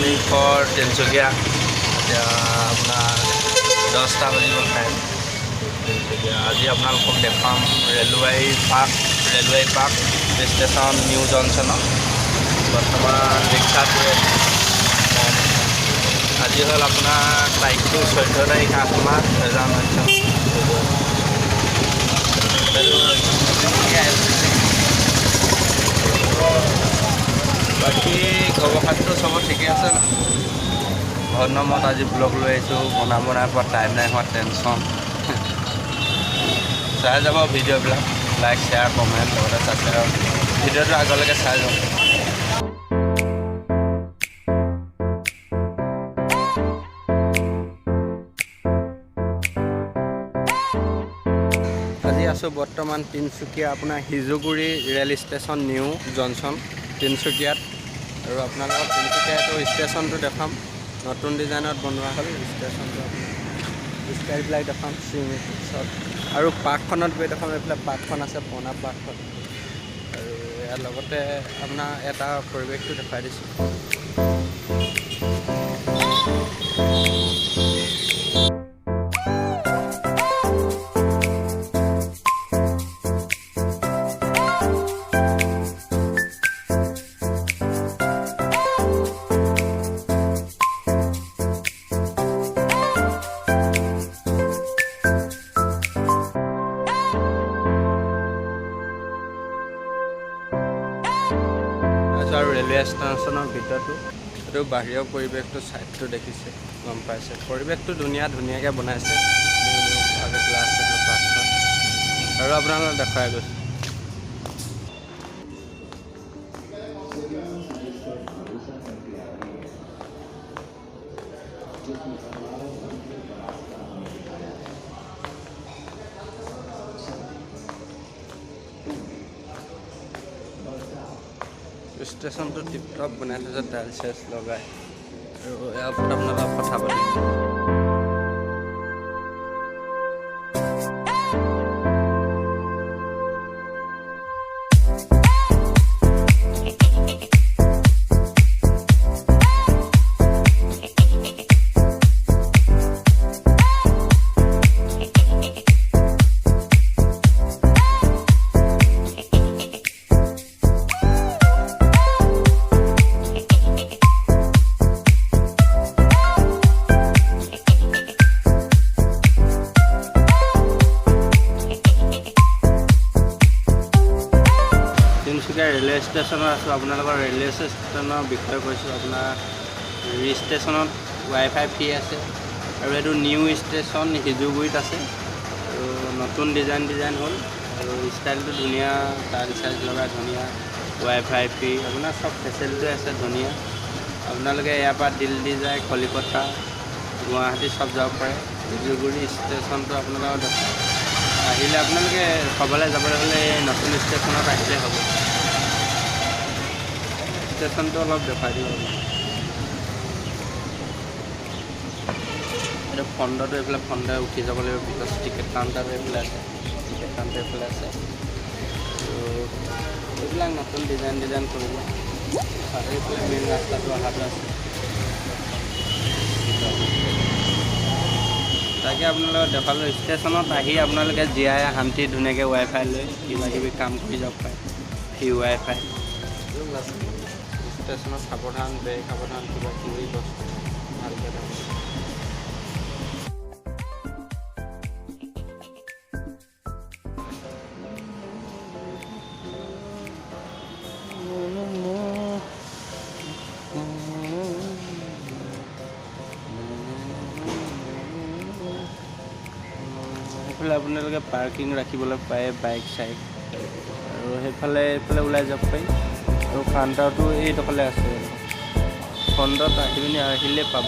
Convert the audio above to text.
morning for Tinsukia. আপোনাৰ 10টা বাজিব টাইম। আজি আপোনালোকক দেখাম ৰেলৱে পাৰ্ক ষ্টেচন নিউ জংচনত বৰ্তমান ৰিক্সাত আজি হ'ল আপোনাৰ তাৰিখটো 14 তাৰিখ 8 মাহ 2019। বাকী খবৰ খাতিটো চব ঠিকে আছে ন? ঘৰ নামত আজি ব্লগ লৈ আহিছোঁ, বনাব নাই পৰা, টাইম নাই হোৱা, টেনশ্যন। চাই যাব ভিডিঅ'বিলাক, লাইক শ্বেয়াৰ কমেণ্ট লগতে ছাবস্ক্ৰাইব, ভিডিঅ'টো আগলৈকে চাই যাওক। আজি আছোঁ বৰ্তমান তিনচুকীয়া আপোনাৰ সিজুগুৰি ৰেল ষ্টেচন নিউ জংচন তিনচুকীয়াত। আৰু আপোনালোকক তিনচুকীয়াটো ষ্টেচনটো দেখাম, নতুন ডিজাইনত বনোৱা হ'ল ষ্টেচনটো। স্কাইবিলাক দেখাম চিমিছত, আৰু পাৰ্কখনত গৈ দেখাম। এইফালে পাৰ্কখন আছে, পুৰণা পাৰ্কখন, আৰু ইয়াৰ লগতে আপোনাৰ এটা পৰিৱেশটো দেখাই দিছোঁ। আৰু ৰেলৱে ষ্টেচনৰ ভিতৰতো এইটো বাহিৰৰ পৰিৱেশটো ছাইডটো দেখিছে, গম পাইছে। পৰিৱেশটো ধুনীয়াকৈ বনাইছে, আৰু আপোনালোকক দেখাই গৈছে। ষ্টেচনটো টিপটপ বনাই থৈছে, টাইলছ চাইলছ লগাই, আৰু ইয়াৰ ওপৰত আপোনালোকক কথা পাতিম। তিনচুকীয়া ৰেলৱে ষ্টেচনত আছোঁ। আপোনালোকৰ ৰেলৱে ষ্টেচনৰ বিষয়ে কৈছোঁ। আপোনাৰ ষ্টেচনত ৱাইফাই ফ্ৰী আছে, আৰু এইটো নিউ ষ্টেচন সিজুগুৰিত আছে, আৰু নতুন ডিজাইন হ'ল, আৰু ষ্টাইলটো ধুনীয়া, টাইলছ চাইলছ লগাই ধুনীয়া, ৱাইফাই ফ্ৰী, আপোনাৰ চব ফেচিলিটি আছে ধুনীয়া। আপোনালোকে ইয়াৰ পৰা দিল্লী যায়, কলিকতা, গুৱাহাটী চব যাব পাৰে। সিজুগুৰি ষ্টেচনটো আপোনালোকৰ আহিলে, আপোনালোকে ক'বলৈ যাবলৈ হ'লে নতুন ষ্টেচনত আহিলে হ'ব। ষ্টেচনটো অলপ দেখাই দিব। এইটো ফণ্ডটো এইফালে ফণ্ডে উঠি যাব লাগিব, বিকজ টিকেট কাউণ্টাৰটো এইফালে আছে, টিকেট কাউণ্টাৰ এইফালে আছে। আৰু এইবিলাক নতুন ডিজাইন কৰিব, আৰু এইফালে মেইন ৰাস্তাটো অহাটো আছে। তাকে আপোনালোকে দেখালোঁ। ষ্টেচনত আহি আপোনালোকে জীয়াই শান্তি ধুনীয়াকৈ ৱাইফাই লৈ কিবাকিবি কাম কৰি যাব পাৰে, ফ্ৰী ৱাইফাই। ষ্টেচনত সাৱধান, বেগ সাৱধান, কিবাকিবি বস্তু ভালকৈ থাকে। সেইফালে আপোনালোকে পাৰ্কিং ৰাখিবলৈ পায় বাইক চাইক, আৰু এইফালে ওলাই যাব পাৰি। আৰু কাউণ্টাৰটো এইডোখৰলৈ আছে, ফ্ৰণ্টত আহিলে পাব।